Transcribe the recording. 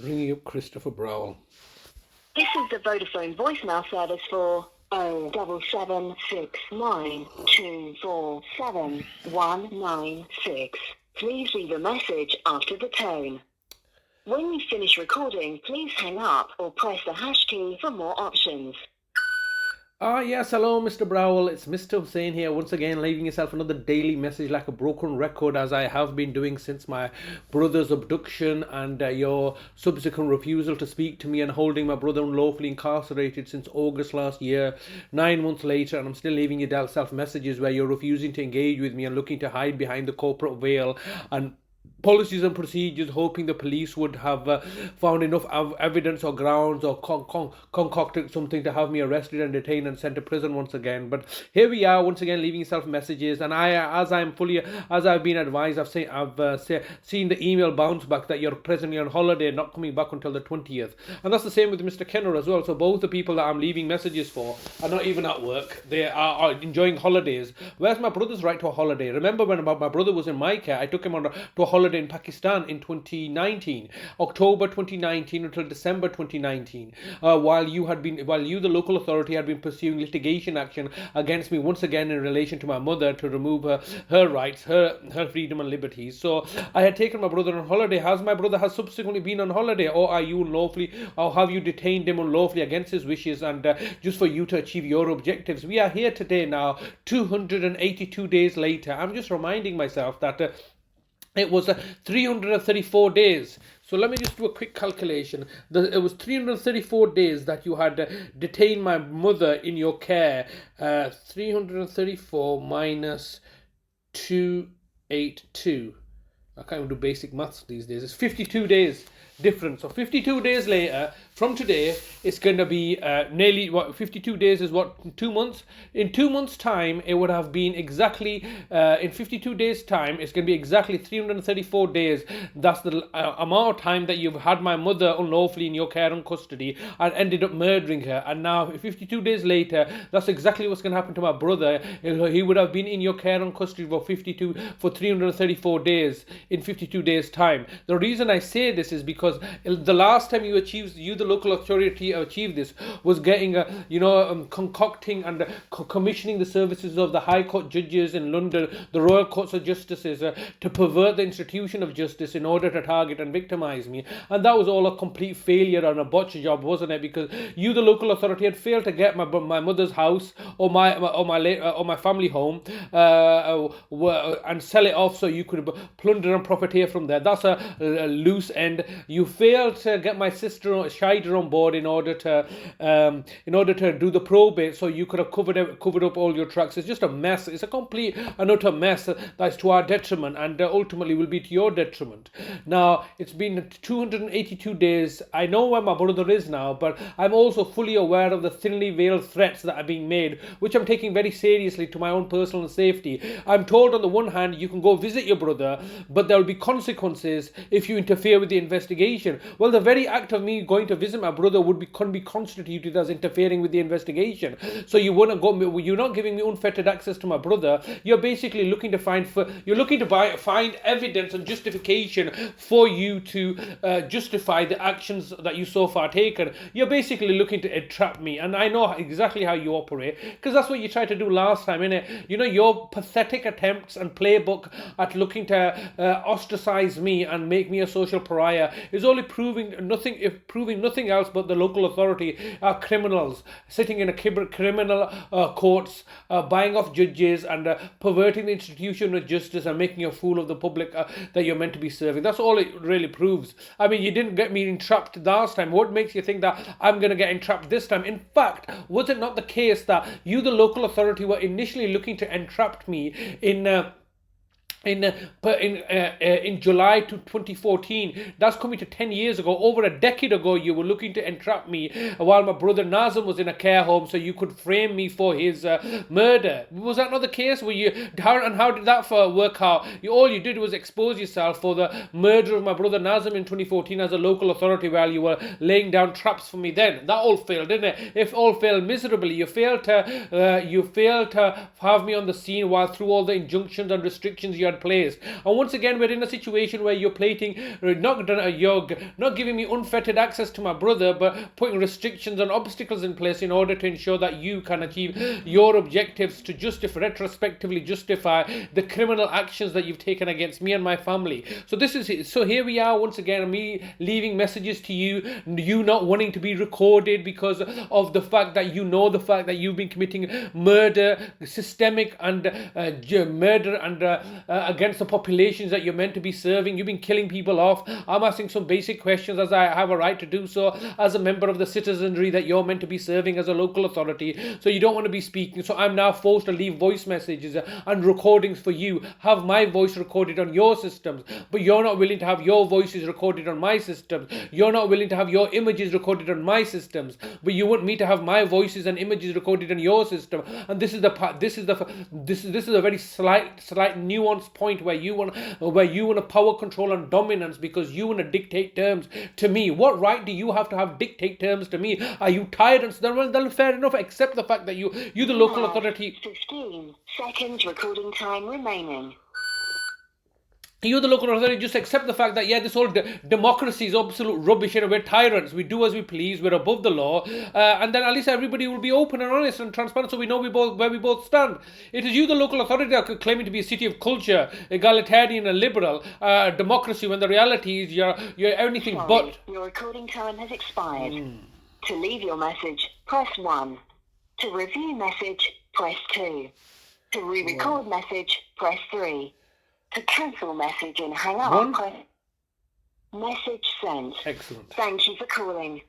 Ringing up Christopher Browell. This is the Vodafone voicemail service for 07769247196. Please leave a message after the tone. When you finish recording, please hang up or press the hash key for more options. Yes, hello, Mr. Browell. It's Mr. Hussain here, once again, leaving yourself another daily message like a broken record, as I have been doing since my brother's abduction and your subsequent refusal to speak to me and holding my brother unlawfully incarcerated since August last year. 9 months later, and I'm still leaving yourself messages where you're refusing to engage with me and looking to hide behind the corporate veil and policies and procedures, hoping the police would have found enough evidence or grounds or concocted something to have me arrested and detained and sent to prison once again. But here we are once again, leaving yourself messages, and as I've been advised, I've seen the email bounce back that you're presently on holiday, not coming back until the 20th, and that's the same with Mr. Kenner as well. So both the people that I'm leaving messages for are not even at work; they are enjoying holidays. Where's my brother's right to a holiday? Remember when my brother was in my care, I took him to a holiday in Pakistan in 2019, October 2019 until December 2019, while you, the local authority, had been pursuing litigation action against me once again in relation to my mother to remove her rights, her freedom and liberties. So I had taken my brother on holiday. Has my brother subsequently been on holiday, or are you unlawfully, or have you detained him unlawfully against his wishes and just for you to achieve your objectives? We are here today now, 282 days later. I'm just reminding myself that it was 334 days. So let me just do a quick calculation. It was 334 days that you had detained my mother in your care. 334 minus 282. I can't even do basic maths these days. It's 52 days difference. So 52 days later from today, it's going to be nearly, 52 days is 2 months? In 2 months' time, it would have been exactly, in 52 days' time, it's going to be exactly 334 days. That's the amount of time that you've had my mother unlawfully in your care and custody and ended up murdering her. And now, 52 days later, that's exactly what's going to happen to my brother. He would have been in your care and custody for 334 days in 52 days' time. The reason I say this is because the last time the local authority achieved this was getting concocting and commissioning the services of the High Court judges in London, the Royal Courts of Justices, to pervert the institution of justice in order to target and victimize me. And that was all a complete failure and a botch job, wasn't it? Because the local authority, had failed to get my mother's house or my family home and sell it off so you could plunder and profiteer from there. That's a loose end. You failed to get my sister Shida on board in order to do the probate, so you could have covered up all your tracks. It's just a mess. It's a complete and utter mess that's to our detriment and ultimately will be to your detriment. Now, it's been 282 days. I know where my brother is now, but I'm also fully aware of the thinly veiled threats that are being made, which I'm taking very seriously to my own personal safety. I'm told on the one hand you can go visit your brother, but there will be consequences if you interfere with the investigation. Well, the very act of me going to visit my brother would be constituted as interfering with the investigation. So you're not giving me unfettered access to my brother. You're basically looking to find evidence and justification for you to justify the actions that you so far taken. You're basically looking to entrap me, and I know exactly how you operate, because that's what you tried to do last time, innit? Your pathetic attempts and playbook at looking to ostracize me and make me a social pariah is only proving nothing else but the local authority are criminals sitting in a criminal courts, buying off judges and perverting the institution of justice and making a fool of the public that you're meant to be serving. That's all it really proves. I mean, you didn't get me entrapped last time. What makes you think that I'm going to get entrapped this time? In fact, was it not the case that the local authority, were initially looking to entrap me in July 2014? That's coming to 10 years ago. Over a decade ago, you were looking to entrap me while my brother Nazem was in a care home so you could frame me for his murder. Was that not the case? How did that work out? All you did was expose yourself for the murder of my brother Nazem in 2014 as a local authority while you were laying down traps for me then. That all failed, didn't it? It all failed miserably. You failed to have me on the scene while through all the injunctions and restrictions you had placed. And once again, we're in a situation where you're not giving me unfettered access to my brother, but putting restrictions and obstacles in place in order to ensure that you can achieve your objectives to retrospectively justify the criminal actions that you've taken against me and my family. So here we are once again, me leaving messages to you, you not wanting to be recorded because of the fact that the fact that you've been committing murder, systemic and murder and against the populations that you're meant to be serving. You've been killing people off. I'm asking some basic questions, as I have a right to do so as a member of the citizenry that you're meant to be serving as a local authority. So you don't want to be speaking. So I'm now forced to leave voice messages and recordings for you, have my voice recorded on your systems, but you're not willing to have your voices recorded on my systems. You're not willing to have your images recorded on my systems, but you want me to have my voices and images recorded on your system. And this is a very slight nuanced point where you want to power control and dominance because you want to dictate terms to me. What right do you have to dictate terms to me? Are you tired? And then fair enough, accept the fact that you the local authority. 15 seconds recording time remaining. You, the local authority, just accept the fact that, this whole democracy is absolute rubbish and we're tyrants. We do as we please. We're above the law. And then at least everybody will be open and honest and transparent so we know where we both stand. It is you, the local authority, that are claiming to be a city of culture, egalitarian and liberal, democracy, when the reality is you're anything but. Your recording time has expired. To leave your message, press 1. To review message, press 2. To re-record message, press 3. To cancel message and hang up, press message sent. Excellent. Thank you for calling.